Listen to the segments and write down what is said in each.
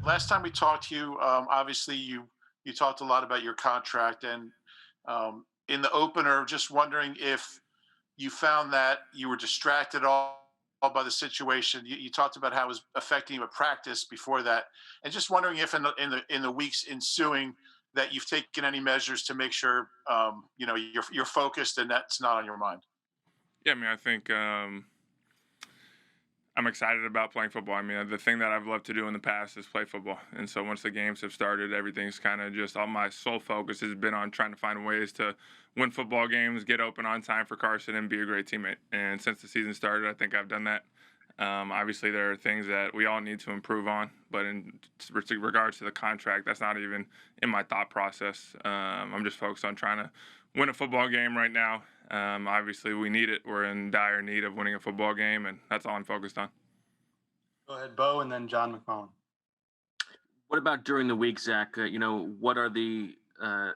last time we talked to you, obviously you talked a lot about your contract, and in the opener, just wondering if you found that you were distracted all by the situation. You talked about how it was affecting you at practice before that, and just wondering if in the weeks ensuing that you've taken any measures to make sure you're focused and that's not on your mind. Yeah, I mean, I think I'm excited about playing football. I mean, the thing that I've loved to do in the past is play football. And so once the games have started, everything's kind of just all my sole focus has been on trying to find ways to win football games, get open on time for Carson, and be a great teammate. And since the season started, I think I've done that. Obviously, there are things that we all need to improve on, but in regards to the contract, that's not even in my thought process. I'm just focused on trying to win a football game right now. Obviously, we need it. We're in dire need of winning a football game, and that's all I'm focused on. Go ahead, Bo, and then John McMullen. What about during the week, Zach? What are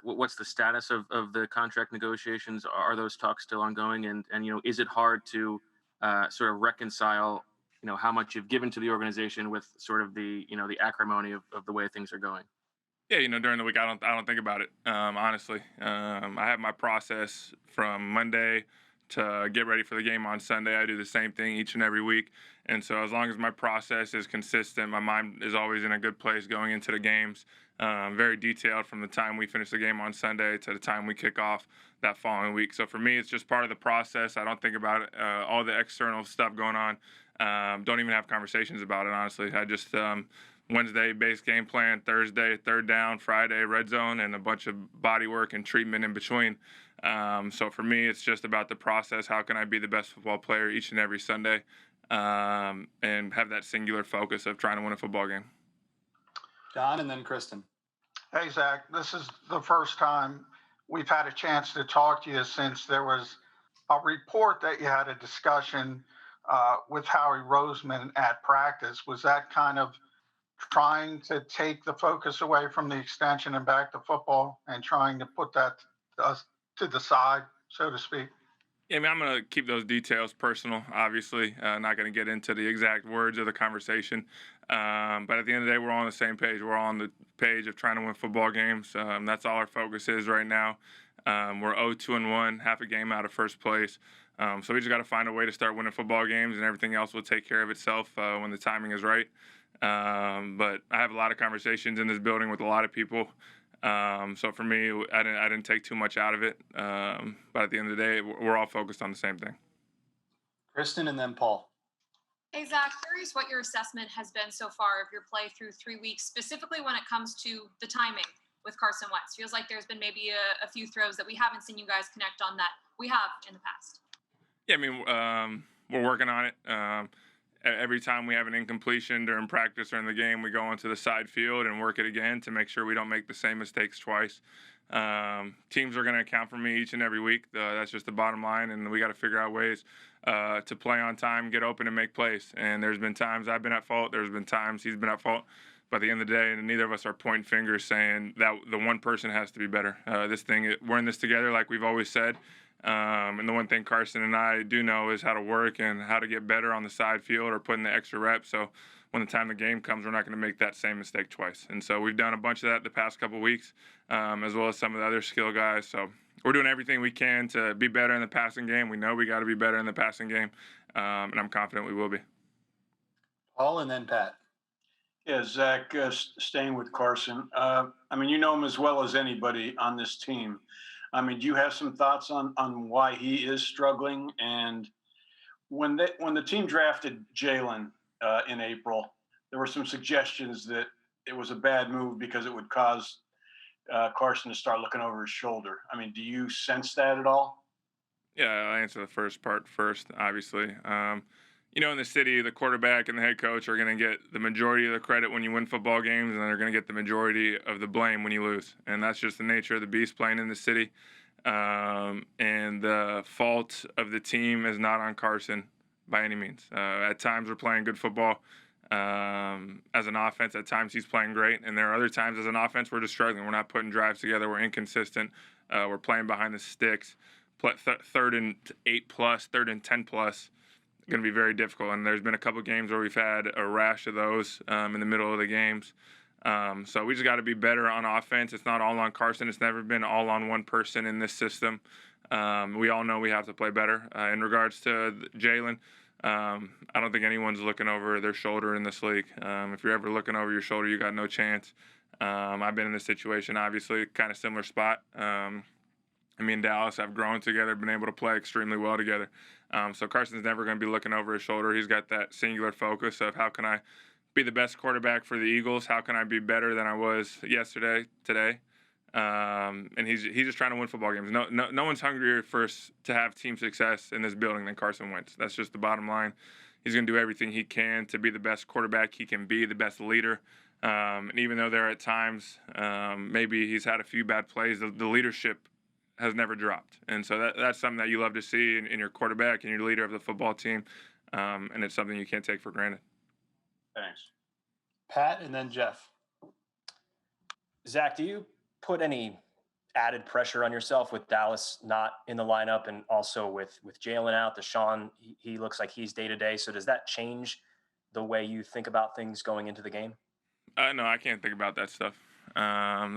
what's the status of the contract negotiations? Are those talks still ongoing? And is it hard to sort of reconcile, how much you've given to the organization with sort of the acrimony of the way things are going? Yeah, during the week, I don't think about it. Honestly, I have my process from Monday to get ready for the game on Sunday. I do the same thing each and every week, and so as long as my process is consistent, my mind is always in a good place going into the games. Very detailed from the time we finish the game on Sunday to the time we kick off that following week. So for me, it's just part of the process. I don't think about it, all the external stuff going on. Don't even have conversations about it, honestly. I just Wednesday base game plan, Thursday third down, Friday red zone, and a bunch of body work and treatment in between. So for me, it's just about the process. How can I be the best football player each and every Sunday, and have that singular focus of trying to win a football game? John, and then Kristen. Hey, Zach, this is the first time we've had a chance to talk to you since there was a report that you had a discussion with Howie Roseman at practice. Was that kind of trying to take the focus away from the extension and back to football and trying to put that to the side, so to speak? Yeah, I mean, I'm going to keep those details personal, obviously. Not going to get into the exact words of the conversation. But at the end of the day, we're all on the same page. We're all on the page of trying to win football games. That's all our focus is right now. We're 0-2-1, half a game out of first place. So we just got to find a way to start winning football games, and everything else will take care of itself when the timing is right. But I have a lot of conversations in this building with a lot of people. So for me, I didn't take too much out of it. But at the end of the day, we're all focused on the same thing. Kristen, and then Paul. Hey, Zach, curious what your assessment has been so far of your play through 3 weeks, specifically when it comes to the timing with Carson Wentz. Feels like there's been maybe a few throws that we haven't seen you guys connect on that we have in the past. Yeah, I mean, we're working on it. Every time we have an incompletion during practice or in the game, we go onto the side field and work it again to make sure we don't make the same mistakes twice. Teams are going to account for me each and every week. That's just the bottom line, and we got to figure out ways to play on time, get open, and make plays. And there's been times I've been at fault. There's been times he's been at fault. But at the end of the day, neither of us are pointing fingers saying that the one person has to be better. We're in this together, like we've always said. And the one thing Carson and I do know is how to work and how to get better on the side field or put in the extra reps. So when the time the game comes, we're not going to make that same mistake twice. And so we've done a bunch of that the past couple of weeks, as well as some of the other skill guys. So we're doing everything we can to be better in the passing game. We know we got to be better in the passing game, and I'm confident we will be. Paul, and then Pat. Yeah, Zach, staying with Carson. I mean, you know him as well as anybody on this team. I mean, do you have some thoughts on why he is struggling? And when the team drafted Jalen in April, there were some suggestions that it was a bad move because it would cause Carson to start looking over his shoulder. I mean, do you sense that at all? Yeah, I'll answer the first part first, obviously. In the city, the quarterback and the head coach are going to get the majority of the credit when you win football games, and they're going to get the majority of the blame when you lose. And that's just the nature of the beast playing in the city. And the fault of the team is not on Carson by any means. At times we're playing good football as an offense. At times he's playing great. And there are other times as an offense we're just struggling. We're not putting drives together. We're inconsistent. We're playing behind the sticks. Third and 8+, third and 10+. Going to be very difficult, and there's been a couple games where we've had a rash of those in the middle of the games. So we just got to be better on offense. It's not all on Carson. It's never been all on one person in this system. We all know we have to play better. In regards to Jalen, I don't think anyone's looking over their shoulder in this league. If you're ever looking over your shoulder, you got no chance. I've been in this situation, obviously, kind of similar spot. Me and Dallas have grown together, been able to play extremely well together. So Carson's never going to be looking over his shoulder. He's got that singular focus of how can I be the best quarterback for the Eagles? How can I be better than I was yesterday, today? And he's just trying to win football games. No one's hungrier to have team success in this building than Carson Wentz. That's just the bottom line. He's going to do everything he can to be the best quarterback he can be, the best leader. And even though there are at times maybe he's had a few bad plays, the leadership has never dropped. And so that's something that you love to see in your quarterback and your leader of the football team. And it's something you can't take for granted. Thanks. Pat and then Jeff. Zach, do you put any added pressure on yourself with Dallas not in the lineup and also with Jalen out? Deshaun, he looks like he's day-to-day. So does that change the way you think about things going into the game? No, I can't think about that stuff. The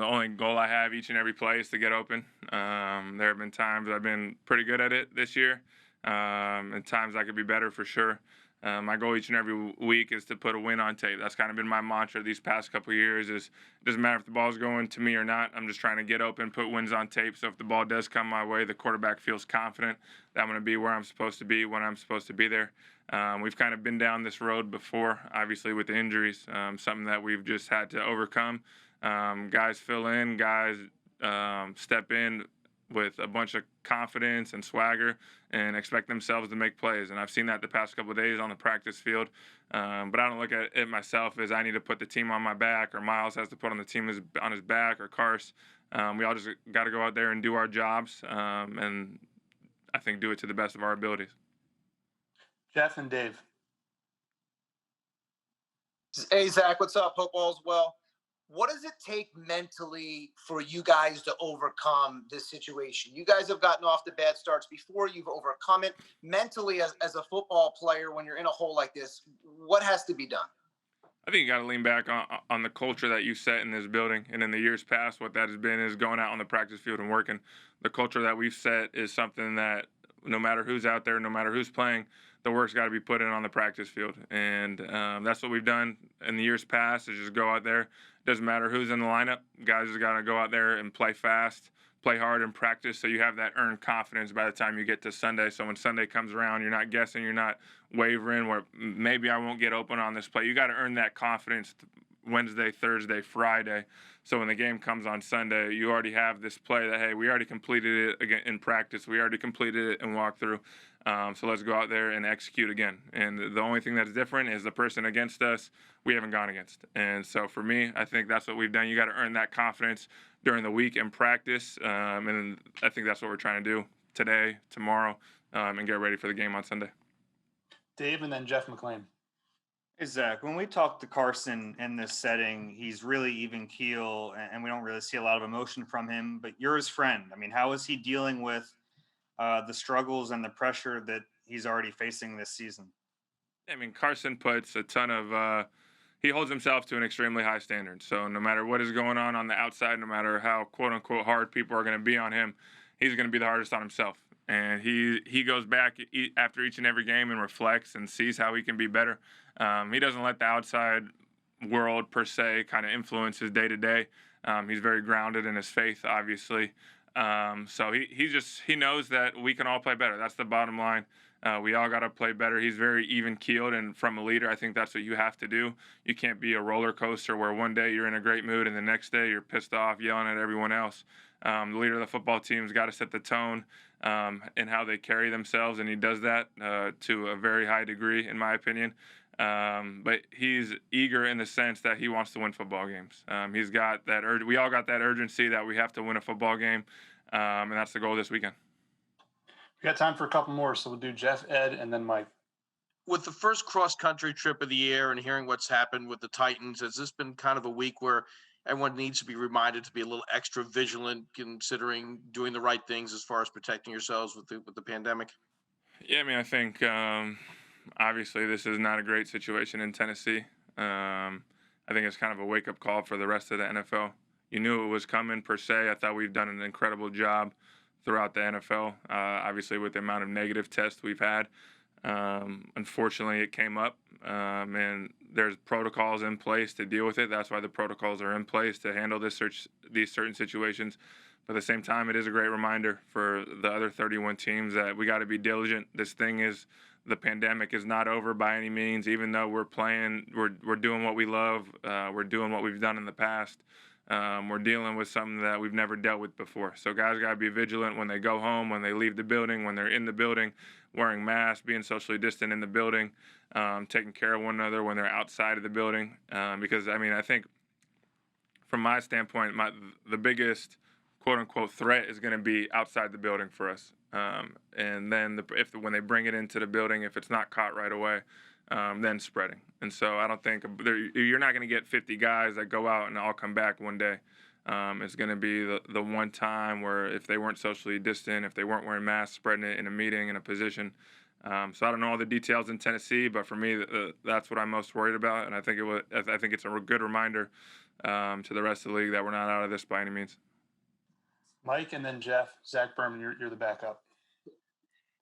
only goal I have each and every play is to get open. There have been times I've been pretty good at it this year, and times I could be better for sure. My goal each and every week is to put a win on tape. That's kind of been my mantra these past couple of years. It doesn't matter if the ball's going to me or not. I'm just trying to get open, put wins on tape. So if the ball does come my way, the quarterback feels confident that I'm going to be where I'm supposed to be when I'm supposed to be there. We've kind of been down this road before, obviously with the injuries, something that we've just had to overcome. Guys fill in, guys step in with a bunch of confidence and swagger and expect themselves to make plays. And I've seen that the past couple of days on the practice field. But I don't look at it myself as I need to put the team on my back or Miles has to put on the team on his back or Cars. We all just got to go out there and do our jobs and I think do it to the best of our abilities. Jeff and Dave. Hey, Zach, what's up? Hope all's well. What does it take mentally for you guys to overcome this situation? You guys have gotten off to bad starts before. You've overcome it. Mentally, as a football player, when you're in a hole like this, what has to be done? I think you got to lean back on the culture that you set in this building. And in the years past, what that has been is going out on the practice field and working. The culture that we've set is something that no matter who's out there, no matter who's playing, the work's got to be put in on the practice field. And that's what we've done in the years past is just go out there. Doesn't matter who's in the lineup. Guys just got to go out there and play fast, play hard and practice so you have that earned confidence by the time you get to Sunday. So when Sunday comes around, you're not guessing, you're not wavering where maybe I won't get open on this play. You got to earn that confidence Wednesday, Thursday, Friday. So when the game comes on Sunday, you already have this play that, hey, we already completed it again in practice. We already completed it in walkthrough. So let's go out there and execute again. And the only thing that's different is the person against us we haven't gone against. And so for me, I think that's what we've done. You got to earn that confidence during the week in practice. And I think that's what we're trying to do today, tomorrow, and get ready for the game on Sunday. Dave and then Jeff McClain. Hey, Zach, when we talk to Carson in this setting, he's really even keel and we don't really see a lot of emotion from him, but you're his friend. I mean, how is he dealing with the struggles and the pressure that he's already facing this season? I mean, Carson puts a ton of he holds himself to an extremely high standard. So no matter what is going on the outside, no matter how quote-unquote hard people are going to be on him, he's going to be the hardest on himself. And he goes back after each and every game and reflects and sees how he can be better. He doesn't let the outside world, per se, kind of influence his day-to-day. He's very grounded in his faith, obviously. So he knows that we can all play better. That's the bottom line. We all got to play better. He's very even-keeled, and from a leader, I think that's what you have to do. You can't be a roller coaster where one day you're in a great mood and the next day you're pissed off, yelling at everyone else. The leader of the football team's got to set the tone in how they carry themselves, and he does that to a very high degree, in my opinion. But he's eager in the sense that he wants to win football games. He's got that we all got that urgency that we have to win a football game, and that's the goal this weekend. We got time for a couple more, so we'll do Jeff, Ed, and then Mike. With the first cross-country trip of the year and hearing what's happened with the Titans, has this been kind of a week where everyone needs to be reminded to be a little extra vigilant, considering doing the right things as far as protecting yourselves with the pandemic? Yeah, I mean, I think obviously this is not a great situation in Tennessee. I think it's kind of a wake-up call for the rest of the NFL. You knew it was coming per se. I thought we've done an incredible job throughout the NFL, obviously with the amount of negative tests we've had. Unfortunately, it came up, and there's protocols in place to deal with it. That's why the protocols are in place to handle these certain situations. But at the same time, it is a great reminder for the other 31 teams that we got to be diligent. The pandemic is not over by any means. Even though we're playing, we're doing what we love. We're doing what we've done in the past. We're dealing with something that we've never dealt with before. So guys got to be vigilant when they go home, when they leave the building, when they're in the building, wearing masks, being socially distant in the building, taking care of one another when they're outside of the building. Because, I think from my standpoint, the biggest quote-unquote threat is going to be outside the building for us. And then when they bring it into the building, if it's not caught right away, then spreading. And so I don't think you're not going to get 50 guys that go out and all come back one day. It's going to be the one time where if they weren't socially distant, if they weren't wearing masks, spreading it in a meeting, in a position. So I don't know all the details in Tennessee, but for me, that's what I'm most worried about. And I think it's a good reminder to the rest of the league that we're not out of this by any means. Mike and then Jeff. Zach Berman, you're the backup.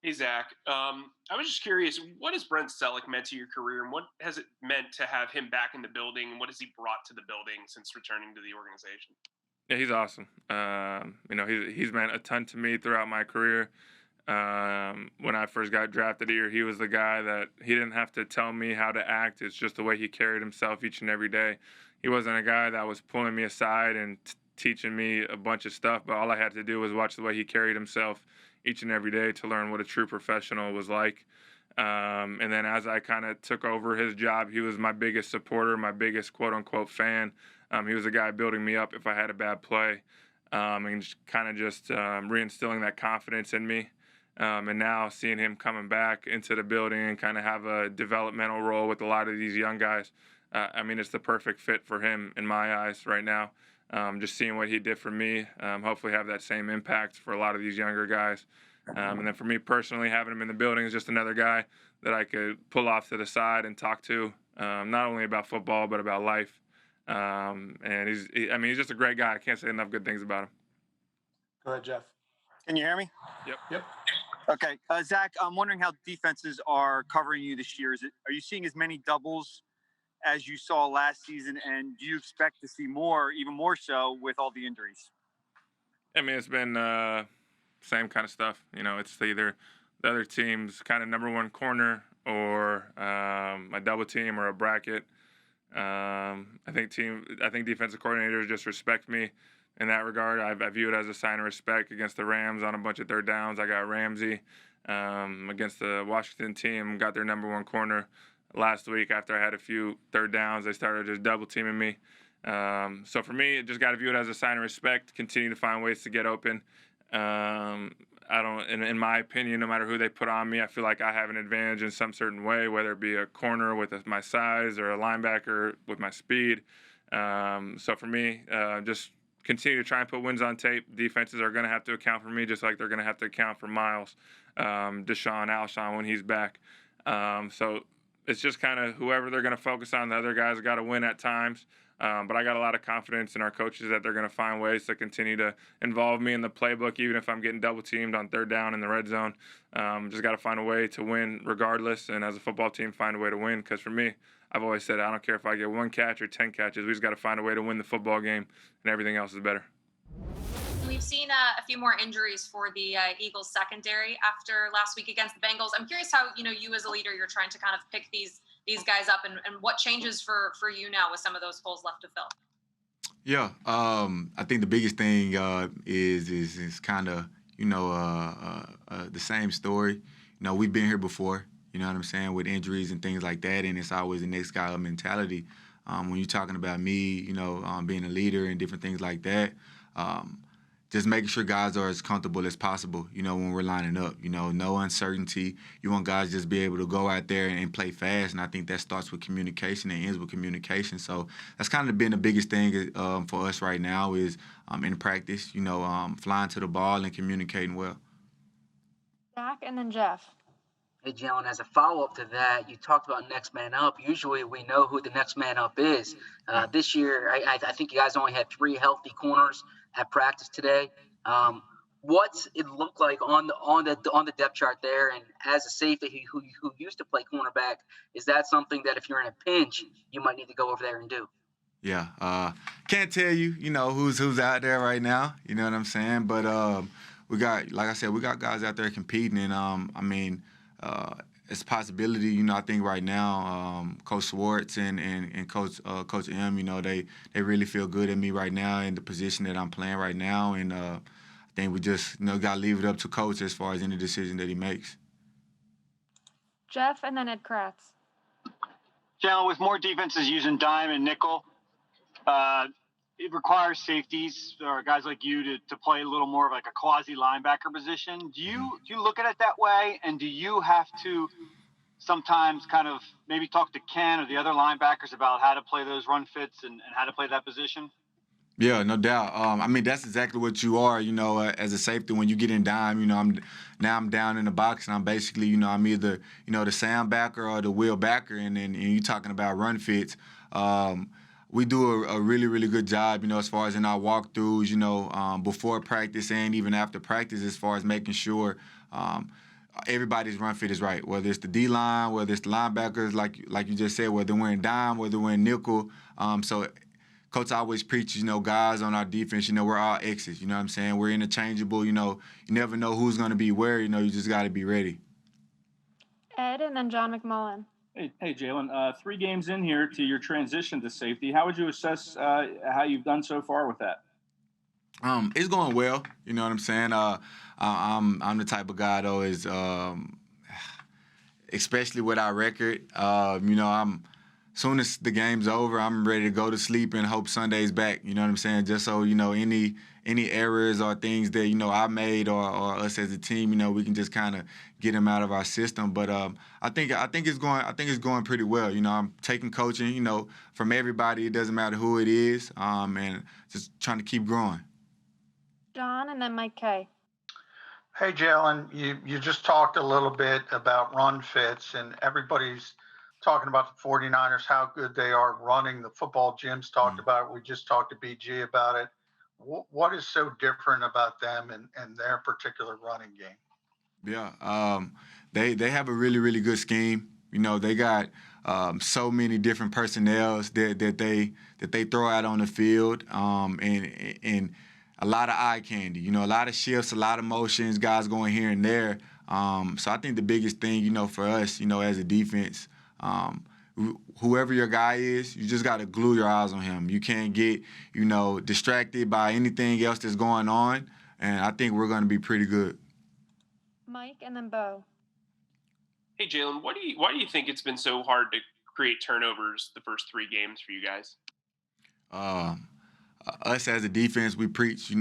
Hey, Zach. I was just curious, what has Brent Selleck meant to your career, and what has it meant to have him back in the building, and what has he brought to the building since returning to the organization? Yeah, he's awesome. He's meant a ton to me throughout my career. When I first got drafted here, he was the guy that he didn't have to tell me how to act. It's just the way he carried himself each and every day. He wasn't a guy that was pulling me aside and teaching me a bunch of stuff, but all I had to do was watch the way he carried himself each and every day to learn what a true professional was like. And then as I kind of took over his job, he was my biggest supporter, my biggest quote-unquote fan. He was the guy building me up if I had a bad play, and reinstilling that confidence in me. And now seeing him coming back into the building and kind of have a developmental role with a lot of these young guys, it's the perfect fit for him in my eyes right now. Just seeing what he did for me, hopefully have that same impact for a lot of these younger guys. And then for me personally, having him in the building is just another guy that I could pull off to the side and talk to, not only about football, but about life. And he's just a great guy. I can't say enough good things about him. Go ahead, Jeff. Can you hear me? Yep. Okay. Zach, I'm wondering how defenses are covering you this year. Are you seeing as many doubles as you saw last season, and do you expect to see more, even more so, with all the injuries? It's been same kind of stuff. It's either the other team's kind of number one corner or a double team or a bracket. I think defensive coordinators just respect me in that regard. I view it as a sign of respect. Against the Rams on a bunch of third downs, I got Ramsey. Against the Washington team, got their number one corner. Last week, after I had a few third downs, they started just double teaming me. So for me, just got to view it as a sign of respect. Continue to find ways to get open. In my opinion, no matter who they put on me, I feel like I have an advantage in some certain way, whether it be a corner with my size or a linebacker with my speed. So for me, just continue to try and put wins on tape. Defenses are going to have to account for me, just like they're going to have to account for Miles, Deshaun, Alshon when he's back. So it's just kind of whoever they're going to focus on. The other guys got to win at times. But I got a lot of confidence in our coaches that they're going to find ways to continue to involve me in the playbook, even if I'm getting double teamed on third down in the red zone. Just got to find a way to win regardless. And as a football team, find a way to win. Because for me, I've always said I don't care if I get 1 catch or 10 catches. We just got to find a way to win the football game, and everything else is better. We've seen a few more injuries for the Eagles secondary after last week against the Bengals. I'm curious how, you as a leader, you're trying to kind of pick these guys up and what changes for you now with some of those holes left to fill. Yeah, I think the biggest thing is kind of, the same story. We've been here before, you know what I'm saying, with injuries and things like that, and it's always the next guy mentality. When you're talking about me, being a leader and different things like that, just making sure guys are as comfortable as possible, when we're lining up. No uncertainty. You want guys just be able to go out there and play fast, and I think that starts with communication and ends with communication. So that's kind of been the biggest thing for us right now is in practice, flying to the ball and communicating well. Zach and then Jeff. Hey, Jalen, as a follow-up to that, you talked about next man up. Usually we know who the next man up is. This year, I think you guys only had 3 healthy corners at practice today. What's it look like on the depth chart there? And as a safety who used to play cornerback, is that something that if you're in a pinch, you might need to go over there and do? Yeah, can't tell you, who's out there right now. You know what I'm saying? But we got, like I said, we got guys out there competing, and it's a possibility. I think right now, Coach Swartz and Coach M, they really feel good at me right now in the position that I'm playing right now, and I think we just got to leave it up to Coach as far as any decision that he makes. Jeff, and then Ed Kratz. Jalen, with more defenses using dime and nickel, it requires safeties or guys like you to play a little more of like a quasi linebacker position. Do you look at it that way? And do you have to sometimes kind of maybe talk to Ken or the other linebackers about how to play those run fits and how to play that position? Yeah, no doubt. That's exactly what you are, as a safety. When you get in dime, I'm down in the box, and I'm basically, I'm either, the sound backer or the wheel backer, and you're talking about run fits. We do a really, really good job, as far as in our walkthroughs, before practice and even after practice, as far as making sure everybody's run fit is right, whether it's the D-line, whether it's the linebackers, like you just said, whether we're in dime, whether we're in nickel. So Coach always preaches, guys on our defense, we're all X's, you know what I'm saying? We're interchangeable, you never know who's going to be where, you just got to be ready. Ed, and then John McMullen. Hey, Jalen, 3 games in here to your transition to safety. How would you assess how you've done so far with that? It's going well, you know what I'm saying? I'm the type of guy, though, especially with our record, soon as the game's over, I'm ready to go to sleep and hope Sunday's back. You know what I'm saying? Just so any errors or things that I made or us as a team, we can just kind of get them out of our system. But I think it's going pretty well. I'm taking coaching, from everybody. It doesn't matter who it is, and just trying to keep growing. John, and then Mike Kay. Hey, Jalen, you just talked a little bit about run fits, and everybody's talking about the 49ers, how good they are running. The football Jim's talked about it. We just talked to BG about it. What is so different about them and their particular running game? Yeah, they have a really, really good scheme. They got so many different personnels that they throw out on the field, and a lot of eye candy. A lot of shifts, a lot of motions, guys going here and there. So I think the biggest thing, for us, as a defense, whoever your guy is, you just got to glue your eyes on him. You can't get, distracted by anything else that's going on, and I think we're going to be pretty good. Mike, and then Bo. Hey, Jalen, why do you think it's been so hard to create turnovers the first 3 games for you guys? Us as a defense, we preach,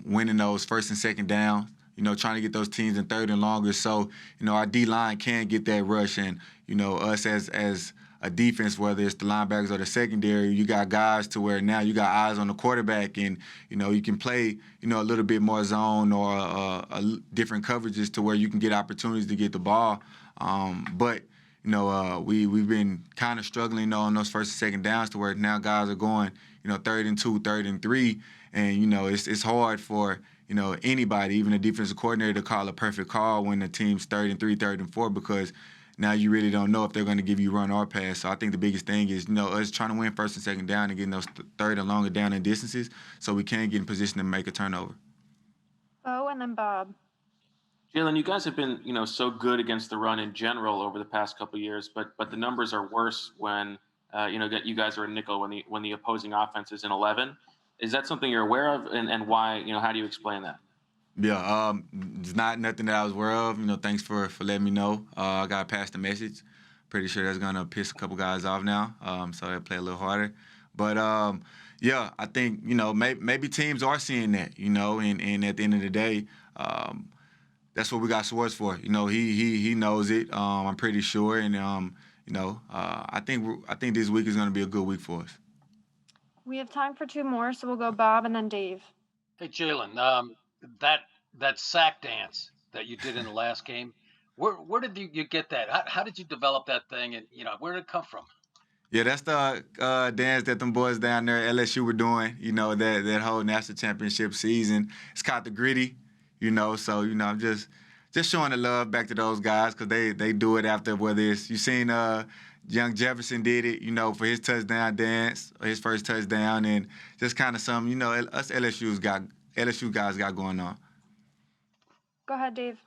winning those first and second downs. Trying to get those teams in third and longer. So, our D-line can get that rush. And, us as a defense, whether it's the linebackers or the secondary, you got guys to where now you got eyes on the quarterback and, you can play, a little bit more zone or different coverages to where you can get opportunities to get the ball. But we've been kind of struggling on those first and second downs to where now guys are going, 3rd and 2, 3rd and 3. And, it's hard for anybody, even a defensive coordinator, to call a perfect call when the team's 3rd and 3, 3rd and 4, because now you really don't know if they're going to give you run or pass. So I think the biggest thing is, us trying to win first and second down and getting those third and longer down and distances so we can get in position to make a turnover. Oh, and then Bob. Jalen, you guys have been, so good against the run in general over the past couple of years, but the numbers are worse when, you guys are in nickel when the opposing offense is in 11. Is that something you're aware of, and why? How do you explain that? Yeah, it's not nothing that I was aware of. Thanks for letting me know. I got to pass the message. Pretty sure that's gonna piss a couple guys off now. So they'll play a little harder. But yeah, I think maybe teams are seeing that. And at the end of the day, that's what we got Swartz for. He knows it. I'm pretty sure, and I think this week is gonna be a good week for us. We have time for 2 more, so we'll go Bob and then Dave. Hey, Jalen, that sack dance that you did in the last game, Where did you get that? How did you develop that thing, and where did it come from? Yeah, that's the dance that them boys down there at LSU were doing. That whole national championship season. It's called the gritty. So I'm just showing the love back to those guys because they do it after whether it's you seen young Jefferson did it, for his touchdown dance, or his first touchdown, and just kind of something us LSU guys got going on. Go ahead, Dave.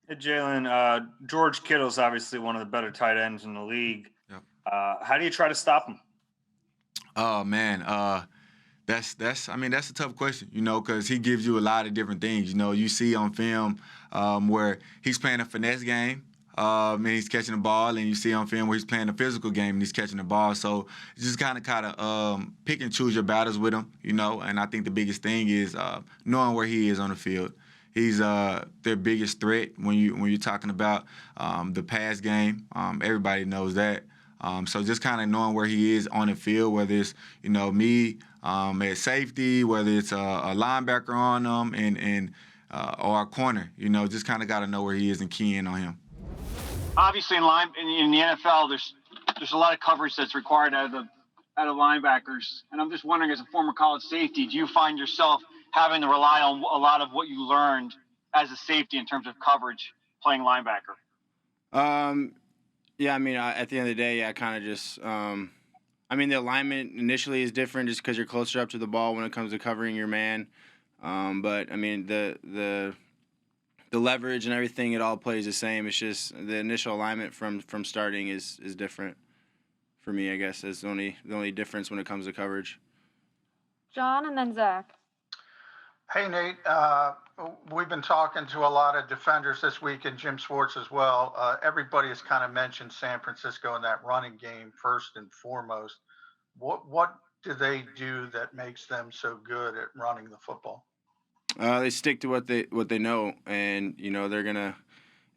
Hey, Jalen, George Kittle's obviously one of the better tight ends in the league. Yep. How do you try to stop him? Oh man, that's a tough question, because he gives you a lot of different things. You see on film where he's playing a finesse game, and he's catching the ball, and you see on film where he's playing a physical game and he's catching the ball. So you just kind of pick and choose your battles with him, And I think the biggest thing is knowing where he is on the field. He's their biggest threat when you're talking about the pass game. Everybody knows that. So just kind of knowing where he is on the field, whether it's me at safety, whether it's a linebacker on him, or a corner, just kind of got to know where he is and key in on him. Obviously, in the NFL, there's a lot of coverage that's required out of linebackers, and I'm just wondering, as a former college safety, do you find yourself having to rely on a lot of what you learned as a safety in terms of coverage playing linebacker? Yeah, at the end of the day, I kind of just, the alignment initially is different just because you're closer up to the ball when it comes to covering your man. But the leverage and everything, it all plays the same. It's just the initial alignment from starting is different for me, I guess. It's the only difference when it comes to coverage. John and then Zach. Hey, Nate. We've been talking to a lot of defenders this week, and Jim Schwartz as well. Everybody has kind of mentioned San Francisco in that running game first and foremost. What do they do that makes them so good at running the football? They stick to what they know, and they're gonna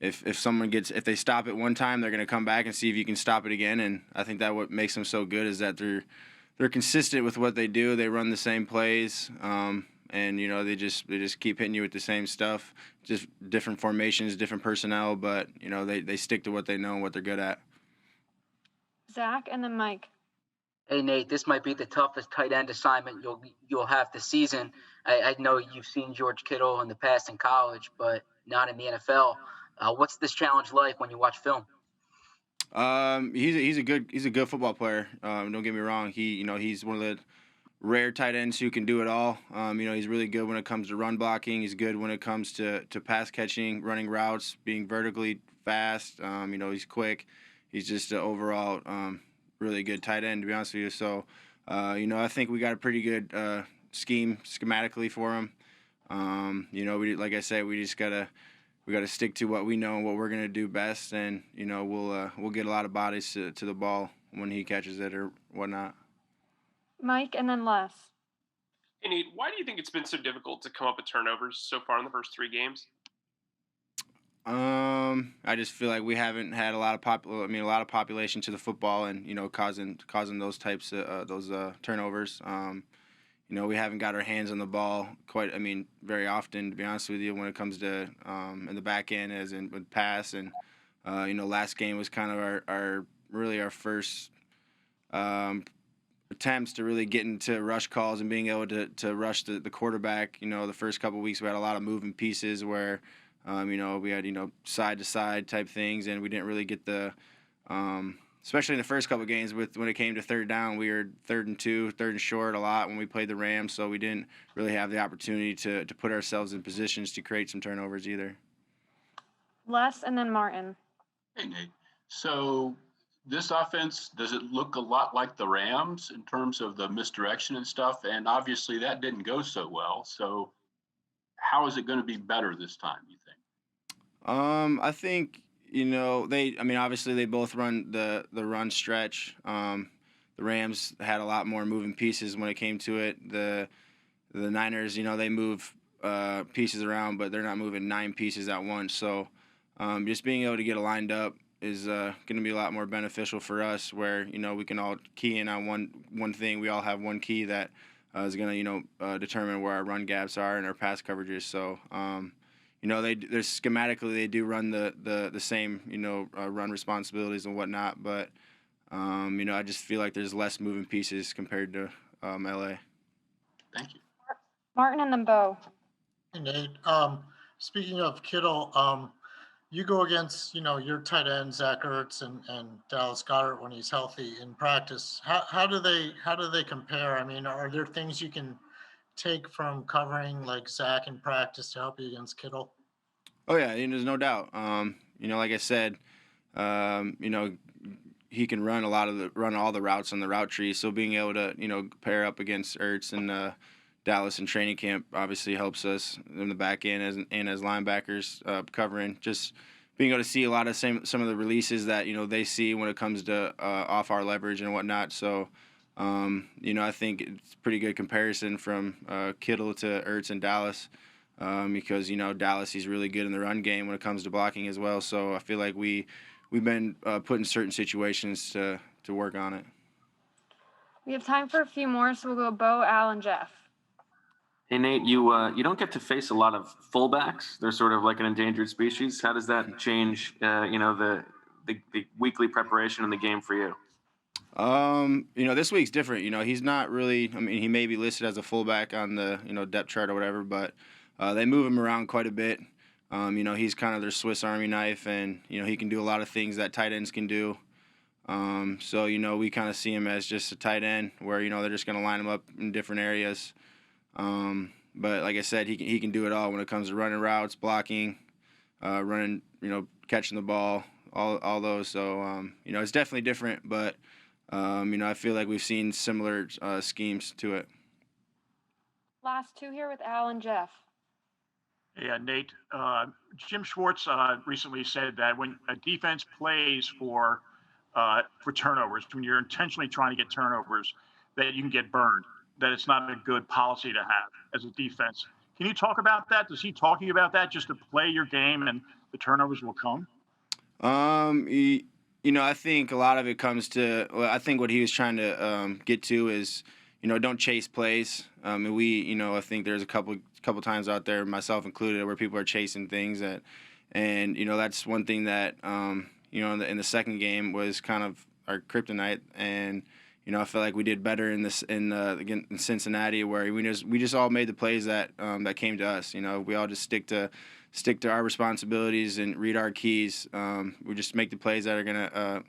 if they stop it one time, they're gonna come back and see if you can stop it again. And I think that what makes them so good is that they're consistent with what they do. They run the same plays. And they just keep hitting you with the same stuff, just different formations, different personnel, but they stick to what they know and what they're good at. Zach and then Mike. Hey Nate, this might be the toughest tight end assignment you'll have this season. I know you've seen George Kittle in the past in college, but not in the NFL. What's this challenge like when you watch film? He's a good football player. Don't get me wrong. He's one of the rare tight ends who can do it all. He's really good when it comes to run blocking. He's good when it comes to pass catching, running routes, being vertically fast. He's quick. He's just an overall really good tight end, to be honest with you. So, I think we got a pretty good scheme schematically for him. Like I said, we gotta stick to what we know and what we're gonna do best, and we'll get a lot of bodies to the ball when he catches it or whatnot. Mike and then Les. Hey, Nate, why do you think it's been so difficult to come up with turnovers so far in the first 3 games? I just feel like we haven't had a lot of population to the football, and causing those types of turnovers. We haven't got our hands on the ball very often, to be honest with you, when it comes to in the back end, as in with pass, and last game was kind of our first attempts to really get into rush calls and being able to rush the quarterback. The first couple of weeks we had a lot of moving pieces where we had side to side type things, and we didn't really get the especially in the first couple of games when it came to third down, we were 3rd and 2, 3rd and short a lot when we played the Rams, so we didn't really have the opportunity to put ourselves in positions to create some turnovers either. Les and then Martin. Hey Nate, so this offense, does it look a lot like the Rams in terms of the misdirection and stuff? And obviously that didn't go so well. So how is it going to be better this time, you think? I think, obviously they both run the run stretch. The Rams had a lot more moving pieces when it came to it. The Niners, they move pieces around, but they're not moving 9 pieces at once. So just being able to get it lined up is going to be a lot more beneficial for us, where we can all key in on one thing. We all have one key that is going to determine where our run gaps are and our pass coverages. So they're schematically they do run the same run responsibilities and whatnot, but I just feel like there's less moving pieces compared to LA. Thank you. Martin and then Bo. Hey, Nate. Speaking of Kittle, you go against, your tight end, Zach Ertz and Dallas Goedert when he's healthy in practice. How do they compare? I mean, are there things you can take from covering like Zach in practice to help you against Kittle? Oh yeah, there's no doubt. Like I said, he can run all the routes on the route tree. So being able to, pair up against Ertz and Dallas in training camp obviously helps us in the back end as linebackers covering. Just being able to see a lot of some of the releases that they see when it comes to off our leverage and whatnot. So I think it's a pretty good comparison from Kittle to Ertz and Dallas because Dallas, he's really good in the run game when it comes to blocking as well. So I feel like we've been put in certain situations to work on it. We have time for a few more, so we'll go Bo, Al, and Jeff. Hey Nate, you don't get to face a lot of fullbacks. They're sort of like an endangered species. How does that change, the weekly preparation in the game for you? This week's different. He's not really. I mean, he may be listed as a fullback on the depth chart or whatever, but they move him around quite a bit. He's kind of their Swiss Army knife, and he can do a lot of things that tight ends can do. So we kind of see him as just a tight end where they're just going to line him up in different areas. But like I said, he can do it all when it comes to running routes, blocking, running, catching the ball, all those. So it's definitely different, but I feel like we've seen similar schemes to it. Last two here with Al and Jeff. Yeah, Nate. Jim Schwartz recently said that when a defense plays for turnovers, when you're intentionally trying to get turnovers, that you can get burned. That it's not a good policy to have as a defense. Can you talk about that? Does he talking about that just to play your game and the turnovers will come? I think a lot of it comes to. Well, I think what he was trying to get to is, don't chase plays. I think there's a couple times out there, myself included, where people are chasing things and that's one thing that in the second game was kind of our kryptonite, and I feel like we did better in Cincinnati, where we just all made the plays that came to us. We all just stick to our responsibilities and read our keys. We just make the plays that are gonna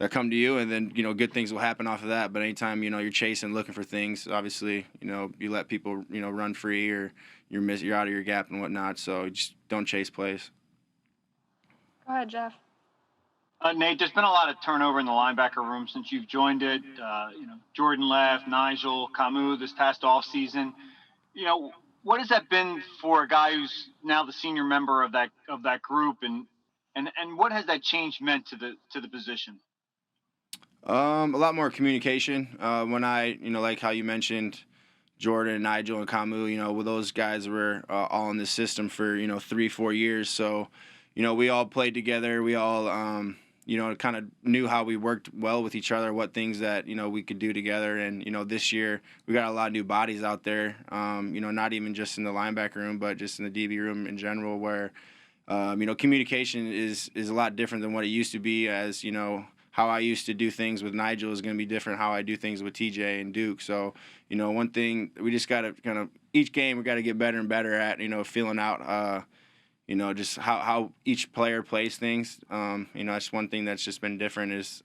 that come to you, and then good things will happen off of that. But anytime you're chasing, looking for things, obviously you let people run free, or you're out of your gap and whatnot. So just don't chase plays. Go ahead, Jeff. Nate, there's been a lot of turnover in the linebacker room since you've joined it. Jordan left, Nigel, Camus this past offseason. What has that been for a guy who's now the senior member of that group, and what has that change meant to the position? A lot more communication. When I, like how you mentioned, Jordan, Nigel, and Camus, well, those guys were all in the system for 3-4 years. So, we all played together. We all kind of knew how we worked well with each other, what things that, we could do together. And, this year we got a lot of new bodies out there, not even just in the linebacker room, but just in the DB room in general, where, communication is a lot different than what it used to be. As, how I used to do things with Nigel is going to be different how I do things with TJ and Duke. So, one thing we just got to kind of, each game we got to get better and better at, feeling out, just how each player plays things. That's one thing that's just been different is,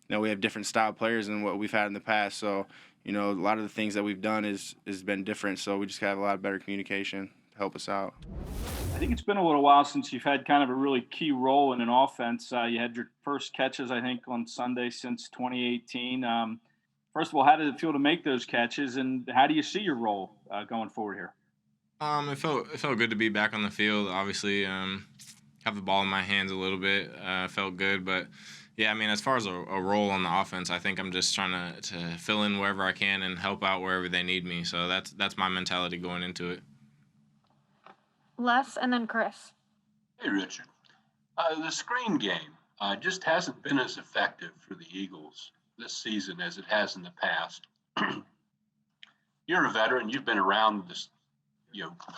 we have different style players than what we've had in the past. So, a lot of the things that we've done has been different. So we just got to have a lot better communication to help us out. I think it's been a little while since you've had kind of a really key role in an offense. You had your first catches, I think, on Sunday since 2018. First of all, how did it feel to make those catches, and how do you see your role going forward here? It felt good to be back on the field. Obviously, have the ball in my hands a little bit. Felt good, but yeah, I mean, as far as a role on the offense, I think I'm just trying to fill in wherever I can and help out wherever they need me. So that's my mentality going into it. Les and then Chris. Hey, Richard. The screen game just hasn't been as effective for the Eagles this season as it has in the past. You're a veteran. You've been around this,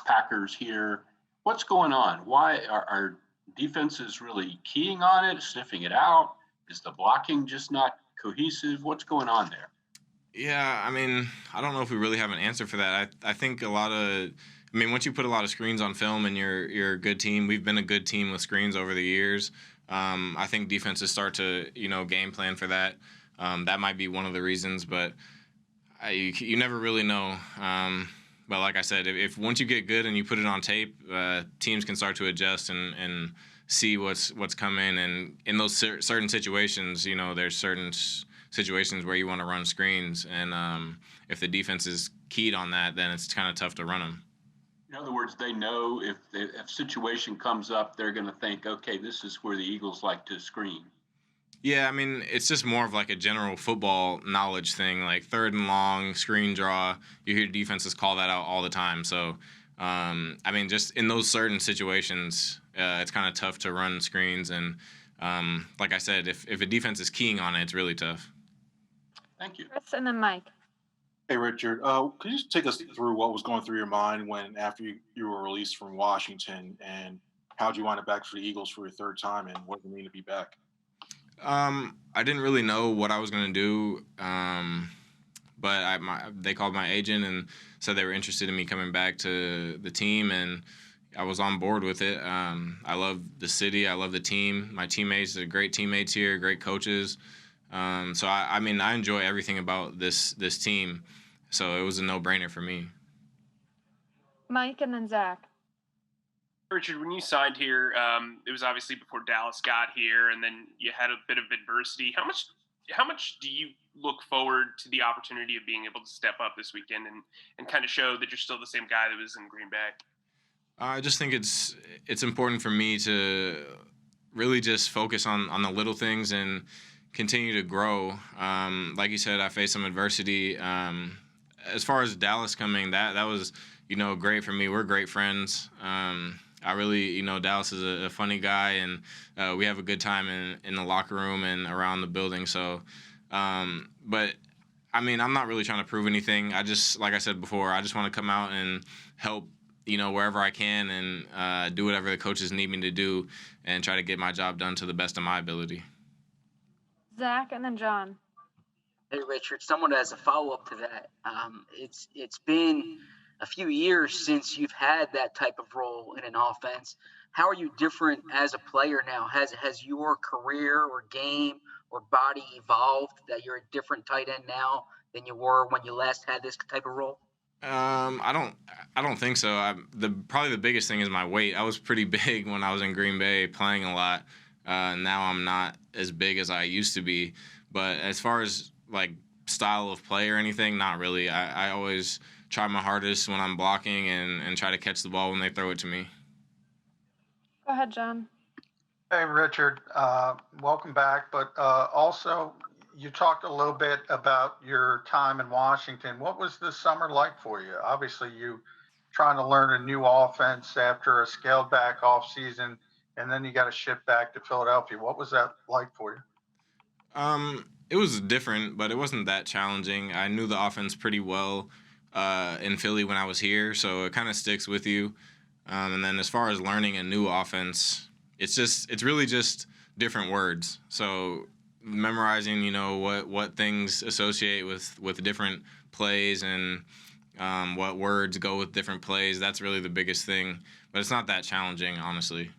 Packers here. What's going on? Why are defenses really keying on it, sniffing it out? Is the blocking just not cohesive? What's going on there? Yeah, I mean, I don't know if we really have an answer for that. I think once you put a lot of screens on film and you're a good team, we've been a good team with screens over the years. I think defenses start to, game plan for that. That might be one of the reasons, but you never really know. But like I said, if once you get good and you put it on tape, teams can start to adjust and see what's coming. And in those certain situations, there's certain situations where you want to run screens, and if the defense is keyed on that, then it's kind of tough to run them. In other words, they know if situation comes up, they're going to think, okay, this is where the Eagles like to screen. Yeah, I mean, it's just more of like a general football knowledge thing, like 3rd and long, screen draw. You hear defenses call that out all the time. So, I mean, just in those certain situations, it's kind of tough to run screens. And like I said, if a defense is keying on it, it's really tough. Thank you. Chris and then Mike. Hey, Richard, could you just take us through what was going through your mind after you were released from Washington, and how'd you wind up back for the Eagles for your 3rd time, and what did it mean to be back? I didn't really know what I was going to do, but they called my agent and said they were interested in me coming back to the team, and I was on board with it. I love the city. I love the team. My teammates are great teammates here, great coaches. So, I mean, I enjoy everything about this team, so it was a no-brainer for me. Mike and then Zach. Richard, when you signed here, it was obviously before Dallas got here, and then you had a bit of adversity. How much do you look forward to the opportunity of being able to step up this weekend and kind of show that you're still the same guy that was in Green Bay? I just think it's important for me to really just focus on the little things and continue to grow. Like you said, I faced some adversity. As far as Dallas coming, that was, great for me. We're great friends. I really, Dallas is a funny guy, and we have a good time in the locker room and around the building. So, but I mean, I'm not really trying to prove anything. Like I said before, I just want to come out and help, wherever I can, and do whatever the coaches need me to do and try to get my job done to the best of my ability. Zach and then John. Hey, Richard, someone as a follow-up to that, it's been a few years since you've had that type of role in an offense. How are you different as a player now? Has your career or game or body evolved that you're a different tight end now than you were when you last had this type of role? I don't think so. Probably the biggest thing is my weight. I was pretty big when I was in Green Bay playing a lot. Now I'm not as big as I used to be. But as far as like style of play or anything, not really. I always try my hardest when I'm blocking and try to catch the ball when they throw it to me. Go ahead, John. Hey, Richard, welcome back. But also, you talked a little bit about your time in Washington. What was this summer like for you? Obviously, you trying to learn a new offense after a scaled back off season, and then you got to ship back to Philadelphia. What was that like for you? It was different, but it wasn't that challenging. I knew the offense pretty well in Philly when I was here, so it kind of sticks with you. And then as far as learning a new offense, it's really just different words. So memorizing, what things associate with different plays and what words go with different plays, that's really the biggest thing. But it's not that challenging, honestly.